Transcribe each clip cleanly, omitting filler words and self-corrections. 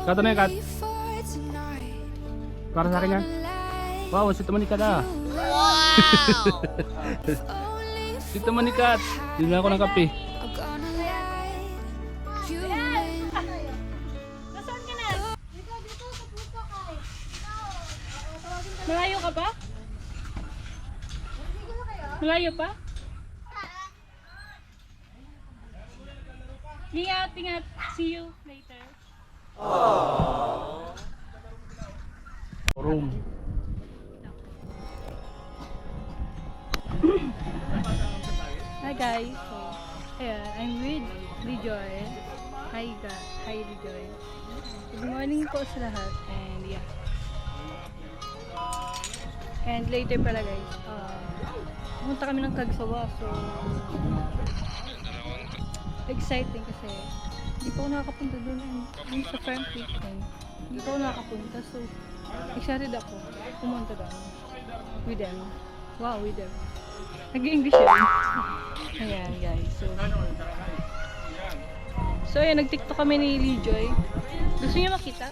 Kato na yan, Kat. Para sa akin yan. Wow, si Tamani Kat ah. Si Tamani Kat. Hindi ako ng kape. Nasaan ka na? Dito sa puso ka eh. Malayo ka pa? Malayo pa? Ingat, ingat. See you later. Room. Hi guys. So, ayan, I'm with Rejoy. Hi Rejoy. Good morning po sa lahat. And yeah. And later pala guys, pumunta kami ng Cagsawa. So, exciting kasi hindi pa ako nakakapunta doon sa farm weekend. Hindi pa ako nakakapunta. So, excited ako pumunta doon with them. Wow, with them. Nag-English yun. Ayan guys. So ayan, nag-tiktok kami ni Lijoy. Gusto niyo makita?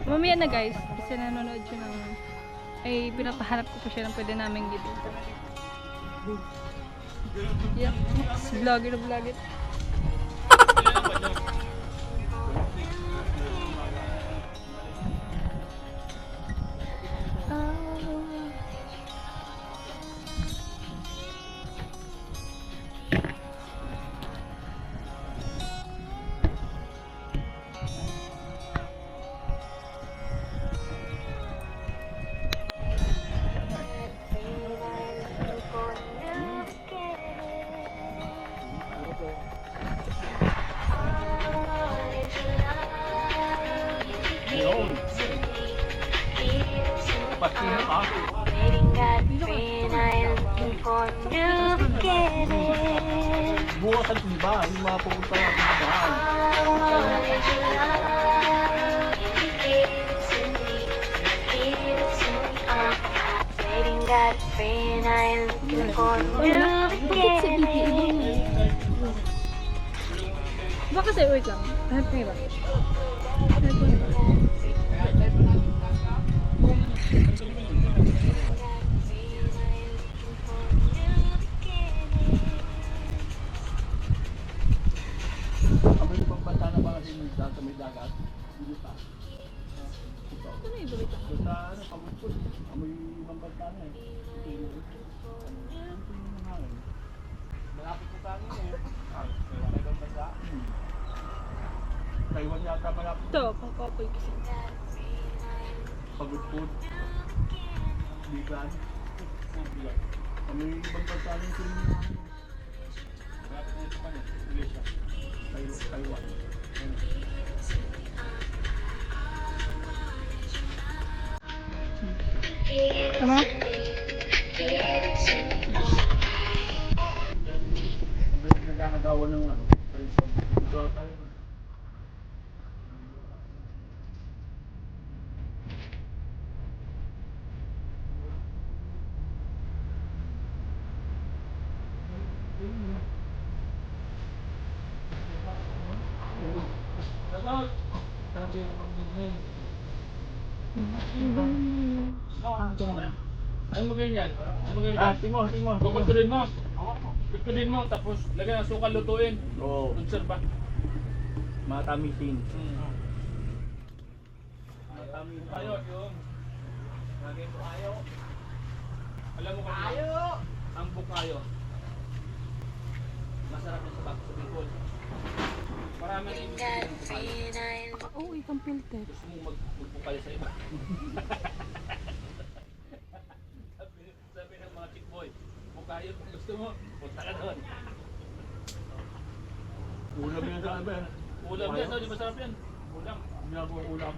Mamaya na guys. Kasi nanonood siya ng... Ay, pinapahanap ko pa siya ng pwede namin gito. Yeah. Vlogger na vlogger. Bukas ang iba, yung mga pupunta ng iba. Baka sa'yo, wait lang. Hanap ka iba. Hanap ka iba. Amoy ibang banta na ba kasi sa may dagat? Hindi pa. Ito na iba ito. Sa ano, pamupod. Amoy ibang banta na eh. Malapit ko sa akin eh. May ibang banta. Taiwan yata malapit. Ito, pang couple kasi. Pagudpod. Bigan. Amoy ibang banta na yung malapit na ito pa niya. Malaysia. Taiwan. Tama? Nagkakagawa ng ano. Ito tayo. Ano mo ganyan? Ano mo ganyan? Timo. Kukuturin mo. Kukuturin mo, tapos lagyan ng sukal, lutuin. Oo. Konserba. Matamisin. Matamis tayo, yung. Lagyan mo kayo. Alam mo kanina? Ang bukayo. Masarap yung sabak sa Bicol. Marami rin yung Oo, ibang filter. gusto mo magbukayo sa iba. sabi ng mga chick boy, bukayo kung gusto mo, punta ka doon. Ulam yan sa ano yan. Ulam yan, di masarap yan. Ulam. Ginagawa ulam.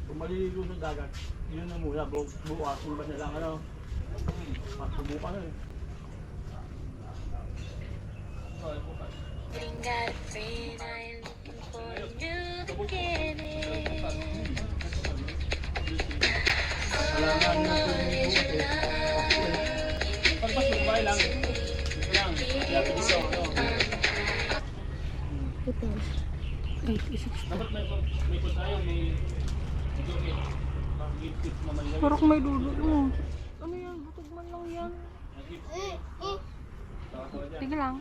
Kung maliligo sa dagat, yun ang muna. Bukas, kung ba na lang ano. Masubukan na eh. Okay, bukas. Got a friend, I'm looking for a new beginning. Kailangan nyo ito yung bukas eh. Pagpas, magbahay lang. Ito lang. Kaya piso, no? 86. Dapat may po tayo, may joke. Pag-gift naman yan. Parang may dulo mo. Ano yan? Butog man lang yan. Tawa-tawa dyan. Sige lang.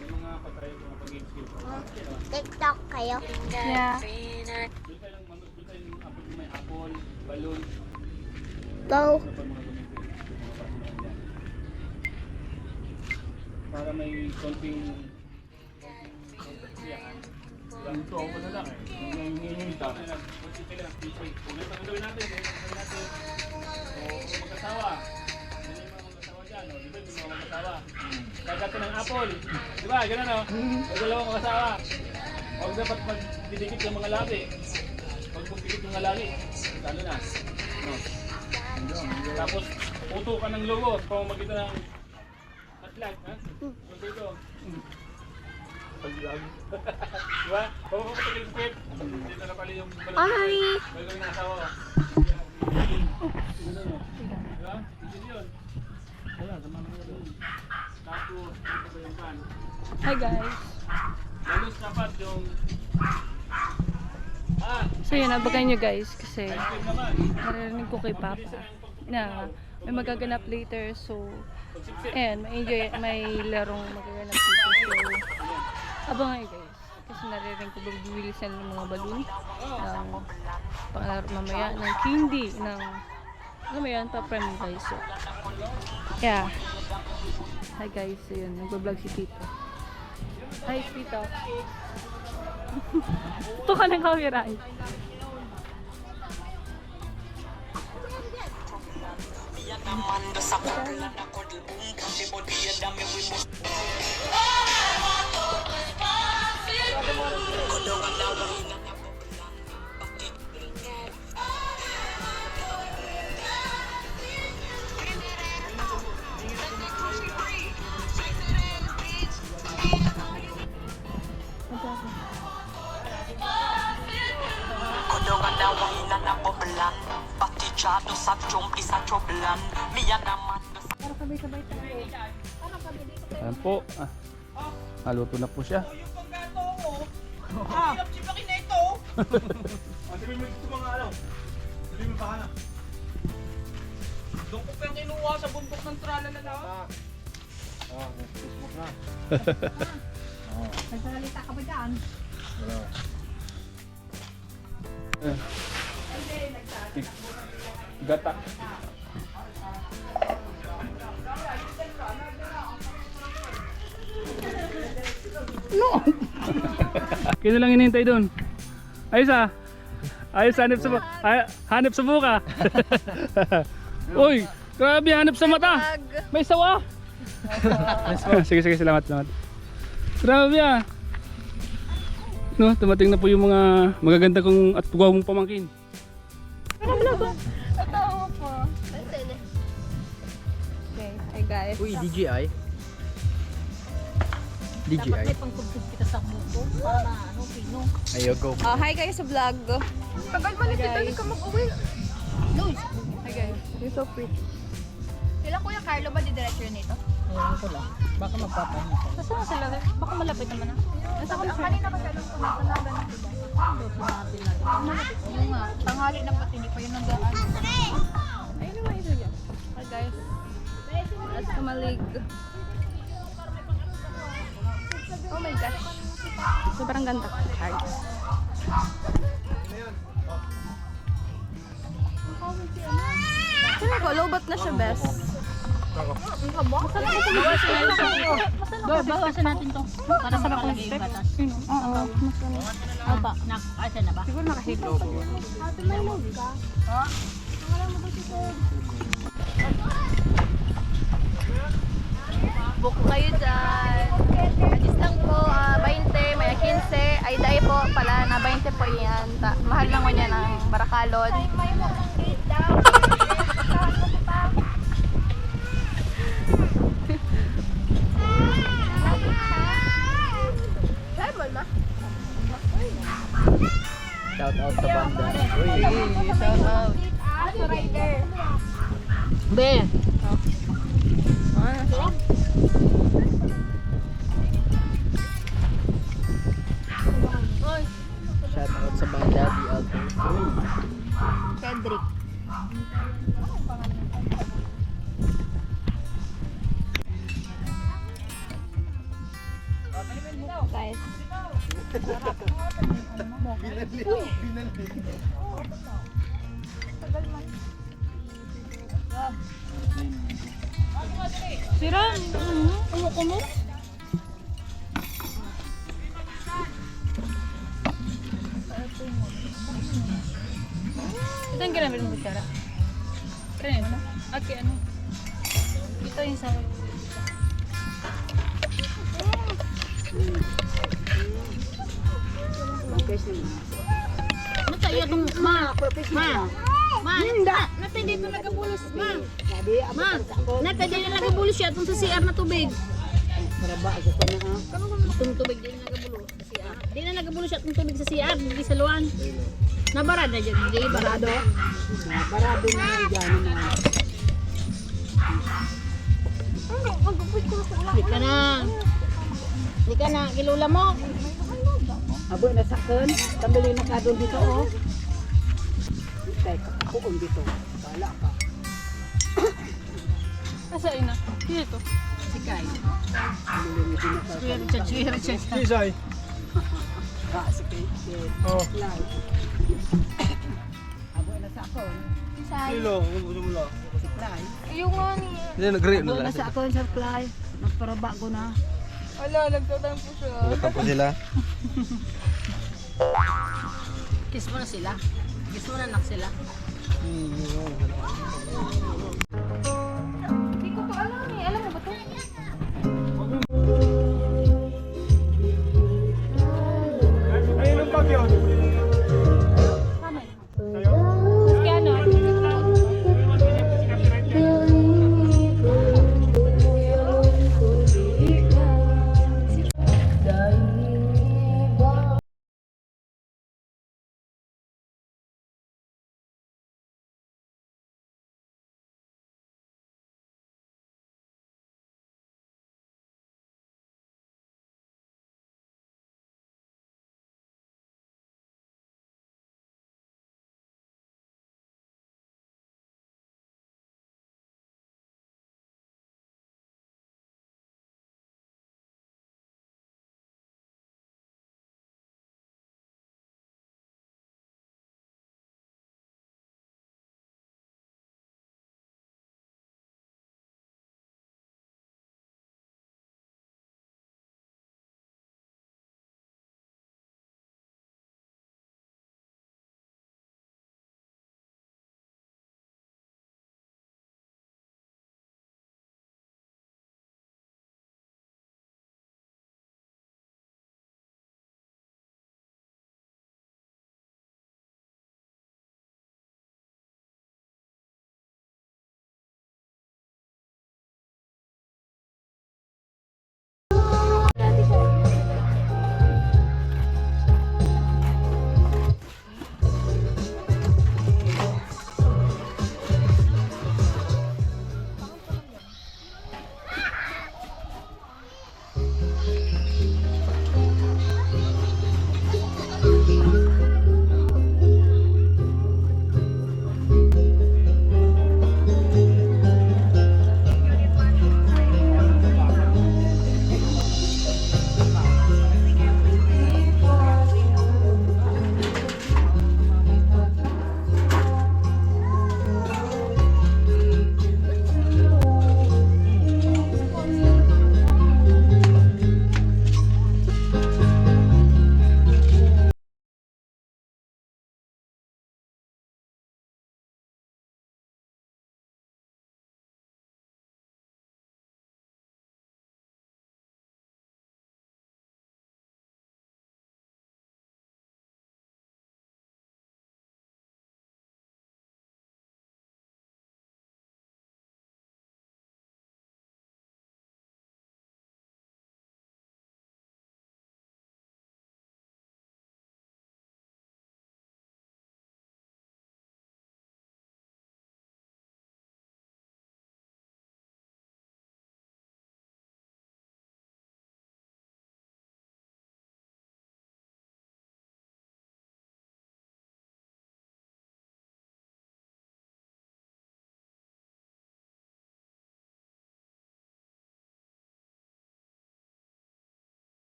May mga patay mga pag-gift. TikTok kayo. Yeah. Doon tayo lang, doon tayo yung apple, may apple, balloon. Go. Ano pa mga gamitin? Mga personal dyan. Para may konting siyahan. Ganito ako na lang eh. Nanginginig ka. Kung ang gawin natin, o kung mag-asawa, hindi yung mga mag-asawa dyan, o, di ba yung mga mag-asawa? Kagati ng apple, di ba, gano'n o? O dalawang mag-asawa. Huwag dapat magdidikit ng mga labi. Pag magdidikit ng mga labi, lalo na. No. Tapos, puto ka ng logo, pamamagitan ng atlag, ha? Puto ito. Pag-lag. Di ba? Pamamagitan ng script, hindi na pala yung Ay. gagawin ng asawa ko. Di ba? Hindi yun. Wala, naman mo yun. Tapos, ito ba yung pan? Hi guys. Lalos dapat yung... So yun, abangan nyo guys kasi Ice cream naman. narinig ko kay Papa na may magaganap later. So, ayan, may larong magaganap later. So, abangan nyo guys. Kasi narinig ko bibili sila ng mga balloon ng pangalaro mamaya, ng candy, ng ano yan, pa-prem guys. So, yeah. Hi guys, so yun, nagbablog si Tito. Hi Tito. Ito ka ng camera eh. Kodongan daw ang ina na poblan. Pati chado sa chompi sa choblan. Miya naman na sa Ayan po. Naluto na po siya. Sabi mo ito mga ano? Sabi mo pa na. Doon ko pa yung kinuha sa bundok ng tralala. Facebook na. Nagsalita ka ba dyan? Gata. Kino lang hinihintay doon? Ayos ah. Ayos hanip sa hanip sa buka. Uy, grabe hanip sa mata. May sawa. Sige, salamat. Grabe ah. No, tumating na po yung mga magaganda kong at gwawong pamangkin. Totoo po. Okay, hi guys. Uy, DJI. Dapat may pangkubkub kita sa buko para na ano, pino. Ayo, go. Oh, hi guys sa vlog. Tagal mo na dito ka mag-uwi. Hi guys. You're so pretty. Sila Kuya Carlo ba didiretso yun nito? Ewan ko lang. Baka magpapahinga ka. Nasaan sila? Baka malapit naman na. Nasa Ang kanina kasi alam ko nasa na ganun sila. Doon natin natin. Yung nga, tanghali na pati hindi pa yun nag-aan. ayun naman ito yan. Hi guys. Let's kumalig. Oh my gosh. Sobrang ganda. Hearts. Kaya ko, lowbat na siya, best. Bawasan natin to. Para sa makalagay yung batas. Oo. Aba, asa na ba? Siguro nakahilo. Book kayo dyan. Adis lang po, 20, may 15. Ay, dahil po pala na 20 po yan. Mahal lang mo niya ng Barakalod. Shout out sa banda. Uy, Shout out. Be! Guys. Sira. Umuko mo. Saan ka namin mo tara? Kaya ano? Okay, ano? Ito yung sa... Mata iya tong ma. Ma. Nata dito nagabulos ma. Ma. Nata dito nagabulos siya tong sa CR na tubig. Maraba ako pa na ha. Tong tubig din nagabulos sa CR. Di na nagabulos siya tong tubig sa CR, di sa luwan. Nabarada dyan, di barado. Barado na dyan na. Di ka na, kilula mo. Abo na sakon, tambali na kadon dito oh. Tay ako dito. Wala ka. Asa ina? Sino to? Si Kai. Swear, Kisay. Si Kai. Oh. Abo na sakon. Kilo, gusto mo lang. Si Kai. Yung nga ni... Hindi, nag-green Abo na sakon sa Kai. Magparaba ko na. Ala, nagtatang po siya. Tapos sila. Kiss mo na sila. Kiss mo na anak sila. Hindi ko pa alam eh. Alam mo ba to? Ayun ang bagyo.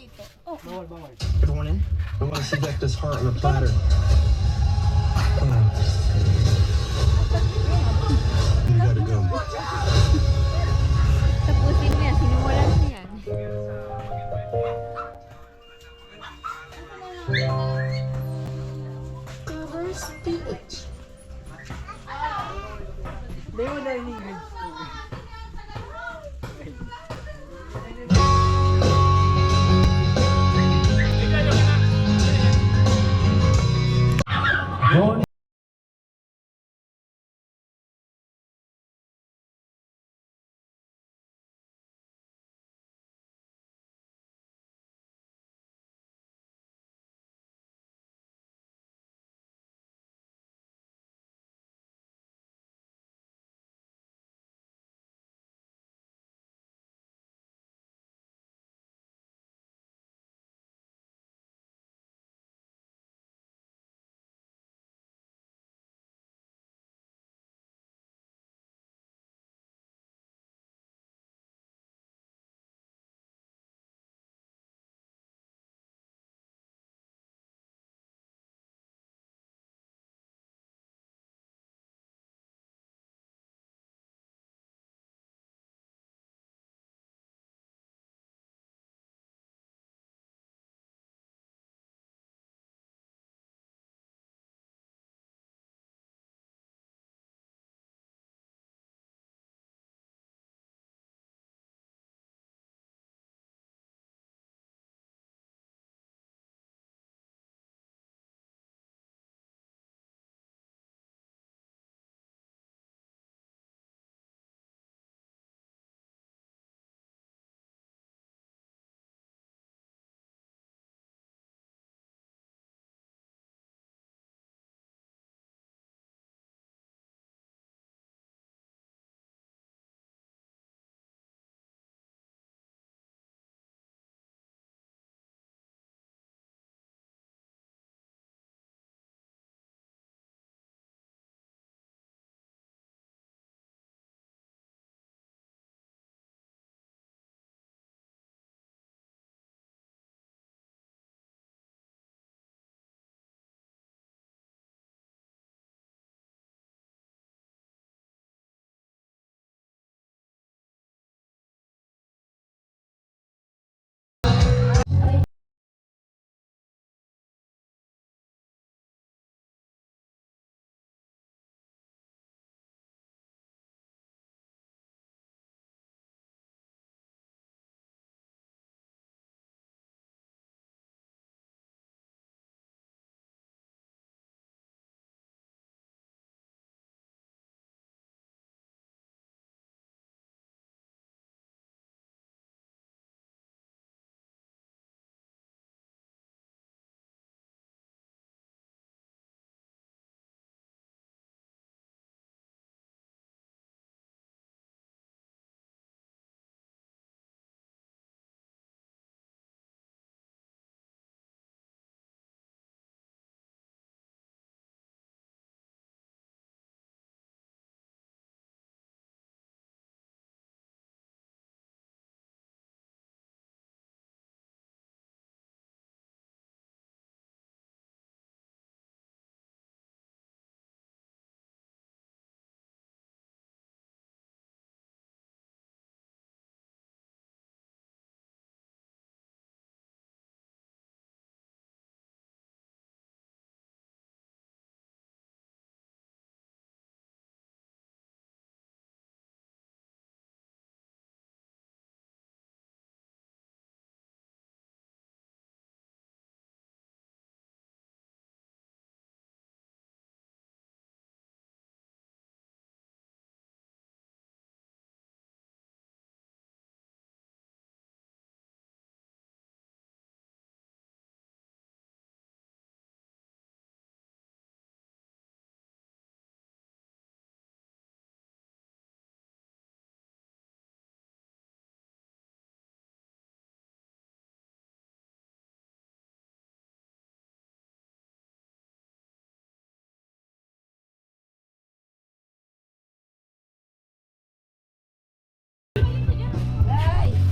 dito. Bawal, bawal. Everyone in? I want to see Vector's heart on a platter. You gotta go. Tapusin mo yan, sinimulan mo yan. Hindi mo na inigil.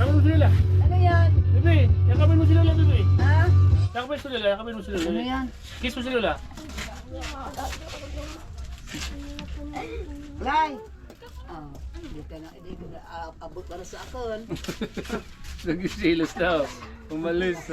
Ano sila? Ano yan? Bebe, yakapin mo si Lola, Bebe. Ha? Yakapin si Lola, yakapin mo si Lola. Ano yan? Kiss mo si Lola. Lai! Ah, hindi ka na, hindi ko na abot para sa akin. Nagsilos daw. Umalis.